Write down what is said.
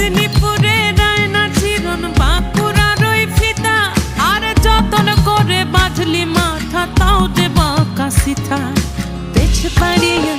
মেদিনীপুরে রায়না চিরন বাঁকুড়ার ওই ফিতা, আর যতন করে বাঁধলি মাথা তাও যে বাঁকা সিথা। পেছ পাড়িয়া